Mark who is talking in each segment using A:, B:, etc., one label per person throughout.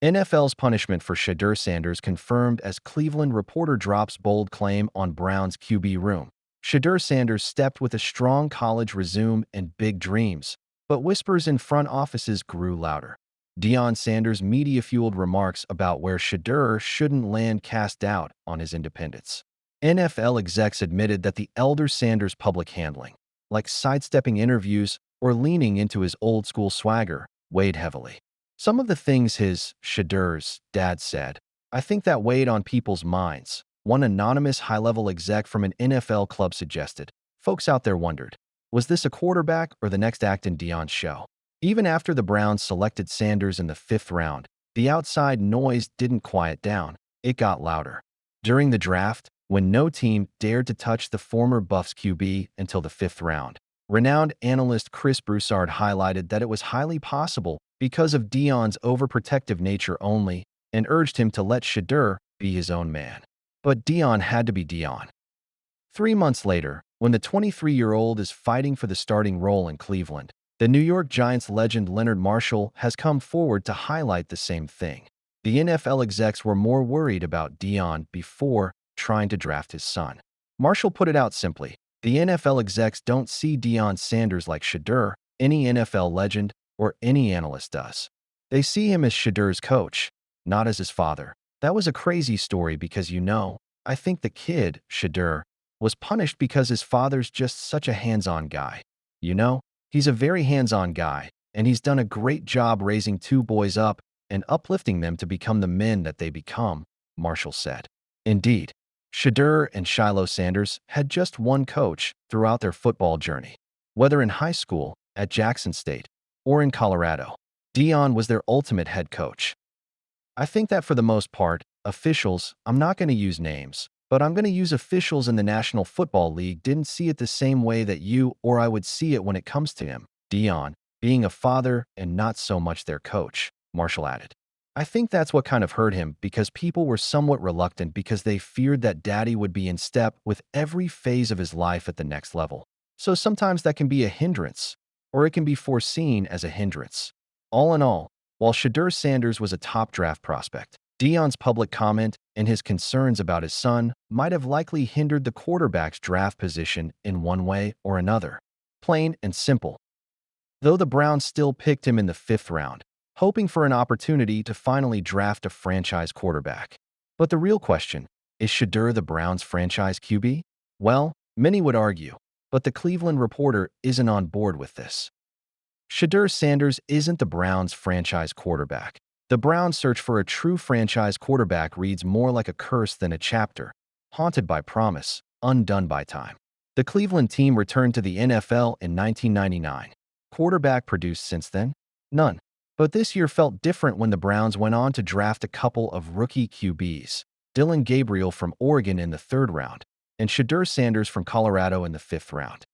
A: NFL's punishment for Shedeur Sanders confirmed as Cleveland reporter drops bold claim on Browns QB room. Shedeur Sanders stepped with a strong college resume and big dreams, but whispers in front offices grew louder. Deion Sanders' media-fueled remarks about where Shedeur shouldn't land cast doubt on his independence. NFL execs admitted that the elder Sanders' public handling, like sidestepping interviews or leaning into his old-school swagger, weighed heavily. Some of the things Shedeur's dad said, I think that weighed on people's minds. One anonymous high-level exec from an NFL club suggested. Folks out there wondered, was this a quarterback or the next act in Deion's show? Even after the Browns selected Sanders in the 5th round, the outside noise didn't quiet down. It got louder. During the draft, when no team dared to touch the former Buffs QB until the 5th round, renowned analyst Chris Broussard highlighted that it was highly possible because of Deion's overprotective nature only and urged him to let Shedeur be his own man. But Deion had to be Deion. 3 months later, when the 23-year-old is fighting for the starting role in Cleveland, the New York Giants legend Leonard Marshall has come forward to highlight the same thing. The NFL execs were more worried about Deion before trying to draft his son. Marshall put it out simply, the NFL execs don't see Deion Sanders like Shedeur, any NFL legend, or any analyst does. They see him as Shedeur's coach, not as his father. That was a crazy story because I think the kid, Shedeur, was punished because his father's just such a hands-on guy. He's a very hands-on guy, and he's done a great job raising 2 boys up and uplifting them to become the men that they become, Marshall said. Indeed, Shedeur and Shiloh Sanders had just one coach throughout their football journey. Whether in high school, at Jackson State, or in Colorado, Deion was their ultimate head coach. I think that for the most part, officials, I'm not going to use names, but I'm going to use officials in the National Football League didn't see it the same way that you or I would see it when it comes to him, Deion, being a father and not so much their coach, Marshall added. I think that's what kind of hurt him because people were somewhat reluctant because they feared that daddy would be in step with every phase of his life at the next level. So sometimes that can be a hindrance, or it can be foreseen as a hindrance. All in all, while Shedeur Sanders was a top draft prospect, Deion's public comment and his concerns about his son might have likely hindered the quarterback's draft position in one way or another. Plain and simple. Though the Browns still picked him in the 5th round, hoping for an opportunity to finally draft a franchise quarterback. But the real question, is Shedeur the Browns' franchise QB? Well, many would argue, but the Cleveland Reporter isn't on board with this. Shedeur Sanders isn't the Browns' franchise quarterback. The Browns' search for a true franchise quarterback reads more like a curse than a chapter, haunted by promise, undone by time. The Cleveland team returned to the NFL in 1999. Quarterback produced since then? None. But this year felt different when the Browns went on to draft a couple of rookie QBs, Dillon Gabriel from Oregon in the 3rd round, and Shedeur Sanders from Colorado in the 5th round.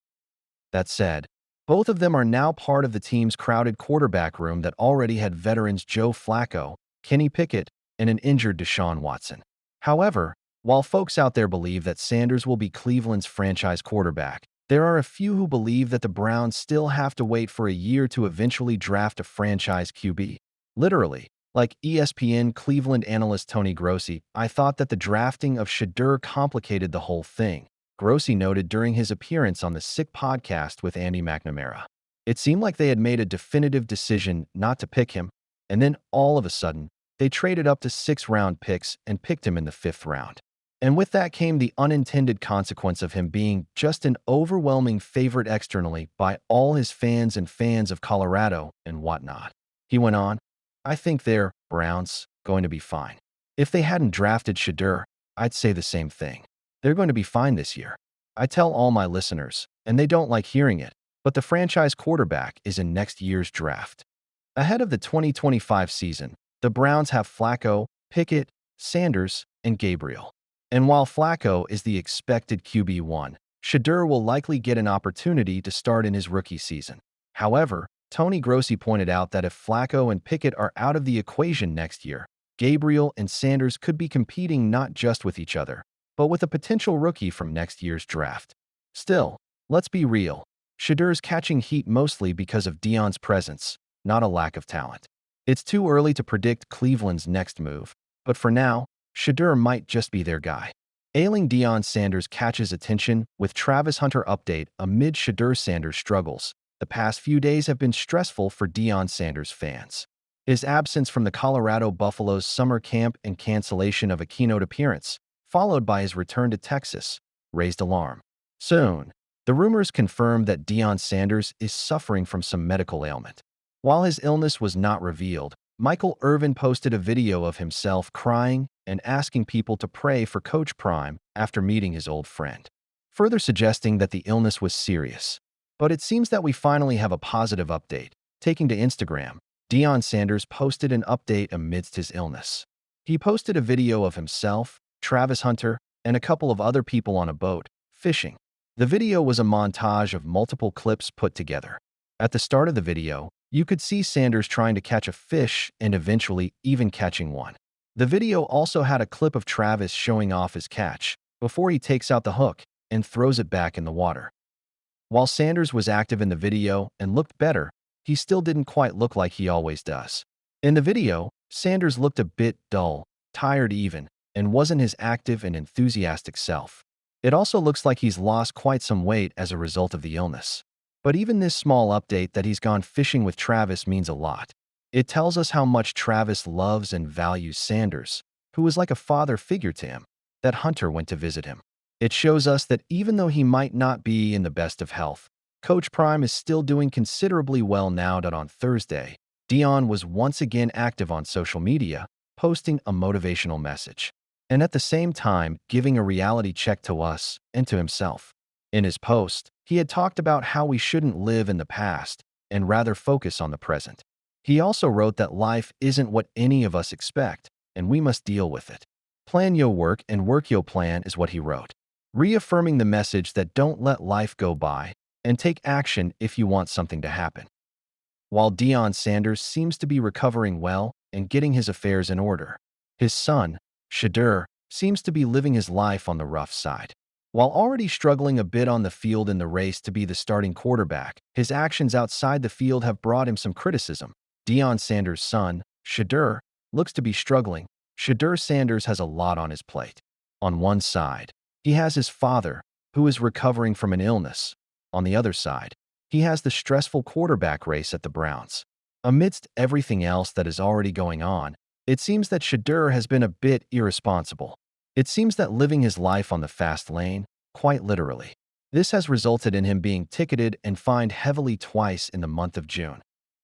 A: That said, both of them are now part of the team's crowded quarterback room that already had veterans Joe Flacco, Kenny Pickett, and an injured Deshaun Watson. However, while folks out there believe that Sanders will be Cleveland's franchise quarterback, there are a few who believe that the Browns still have to wait for a year to eventually draft a franchise QB. Literally, like ESPN Cleveland analyst Tony Grossi, I thought that the drafting of Shedeur complicated the whole thing, Grossi noted during his appearance on the Sick podcast with Andy McNamara. It seemed like they had made a definitive decision not to pick him, and then all of a sudden, they traded up to 6th-round picks and picked him in the 5th round. And with that came the unintended consequence of him being just an overwhelming favorite externally by all his fans and fans of Colorado and whatnot. He went on, I think they're, Browns, going to be fine. If they hadn't drafted Shedeur, I'd say the same thing. They're going to be fine this year. I tell all my listeners, and they don't like hearing it, but the franchise quarterback is in next year's draft. Ahead of the 2025 season, the Browns have Flacco, Pickett, Sanders, and Gabriel. And while Flacco is the expected QB1, Shedeur will likely get an opportunity to start in his rookie season. However, Tony Grossi pointed out that if Flacco and Pickett are out of the equation next year, Gabriel and Sanders could be competing not just with each other, but with a potential rookie from next year's draft. Still, let's be real. Shedeur's catching heat mostly because of Deion's presence, not a lack of talent. It's too early to predict Cleveland's next move, but for now, Shedeur might just be their guy. Ailing Deion Sanders catches attention with Travis Hunter update amid Shedeur Sanders' struggles. The past few days have been stressful for Deion Sanders fans. His absence from the Colorado Buffaloes summer camp and cancellation of a keynote appearance, followed by his return to Texas, raised alarm. Soon, the rumors confirmed that Deion Sanders is suffering from some medical ailment. While his illness was not revealed, Michael Irvin posted a video of himself crying and asking people to pray for Coach Prime after meeting his old friend, further suggesting that the illness was serious. But it seems that we finally have a positive update. Taking to Instagram, Deion Sanders posted an update amidst his illness. He posted a video of himself, Travis Hunter, and a couple of other people on a boat, fishing. The video was a montage of multiple clips put together. At the start of the video, you could see Sanders trying to catch a fish and eventually even catching one. The video also had a clip of Travis showing off his catch before he takes out the hook and throws it back in the water. While Sanders was active in the video and looked better, he still didn't quite look like he always does. In the video, Sanders looked a bit dull, tired even, and wasn't his active and enthusiastic self. It also looks like he's lost quite some weight as a result of the illness. But even this small update that he's gone fishing with Travis means a lot. It tells us how much Travis loves and values Sanders, who was like a father figure to him, that Hunter went to visit him. It shows us that even though he might not be in the best of health, Coach Prime is still doing considerably well now. That on Thursday, Deion was once again active on social media, posting a motivational message, and at the same time giving a reality check to us and to himself. In his post, he had talked about how we shouldn't live in the past and rather focus on the present. He also wrote that life isn't what any of us expect, and we must deal with it. Plan yo work and work yo plan is what he wrote, reaffirming the message that don't let life go by and take action if you want something to happen. While Deion Sanders seems to be recovering well and getting his affairs in order, his son, Shedeur, seems to be living his life on the rough side. While already struggling a bit on the field in the race to be the starting quarterback, his actions outside the field have brought him some criticism. Deion Sanders' son, Shedeur, looks to be struggling. Shedeur Sanders has a lot on his plate. On one side, he has his father, who is recovering from an illness. On the other side, he has the stressful quarterback race at the Browns. Amidst everything else that is already going on, it seems that Shedeur has been a bit irresponsible. It seems that living his life on the fast lane, quite literally. This has resulted in him being ticketed and fined heavily twice in the month of June.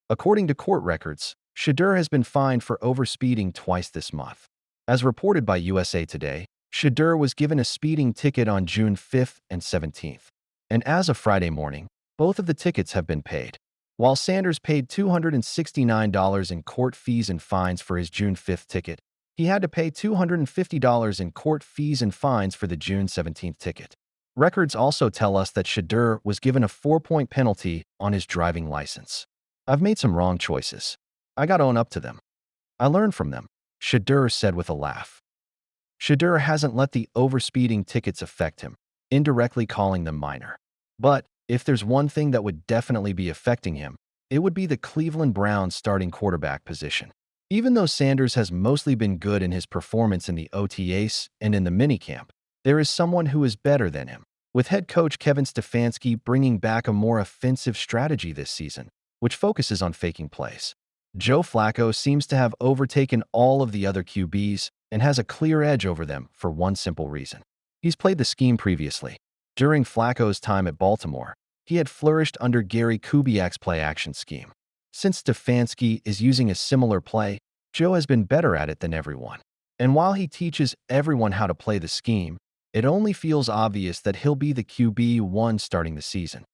A: According to court records, Shedeur has been fined for overspeeding twice this month. As reported by USA Today, Shedeur was given a speeding ticket on June 5th and 17th. And as of Friday morning, both of the tickets have been paid. While Sanders paid $269 in court fees and fines for his June 5th ticket, he had to pay $250 in court fees and fines for the June 17th ticket. Records also tell us that Shedeur was given a 4-point penalty on his driving license. I've made some wrong choices. I gotta own up to them. I learned from them, Shedeur said with a laugh. Shedeur hasn't let the overspeeding tickets affect him, indirectly calling them minor. But if there's one thing that would definitely be affecting him, it would be the Cleveland Browns starting quarterback position. Even though Sanders has mostly been good in his performance in the OTAs and in the minicamp, there is someone who is better than him, with head coach Kevin Stefanski bringing back a more offensive strategy this season, which focuses on faking plays. Joe Flacco seems to have overtaken all of the other QBs and has a clear edge over them for one simple reason. He's played the scheme previously. During Flacco's time at Baltimore, he had flourished under Gary Kubiak's play-action scheme. Since Stefanski is using a similar play, Joe has been better at it than everyone. And while he teaches everyone how to play the scheme, it only feels obvious that he'll be the QB1 starting the season.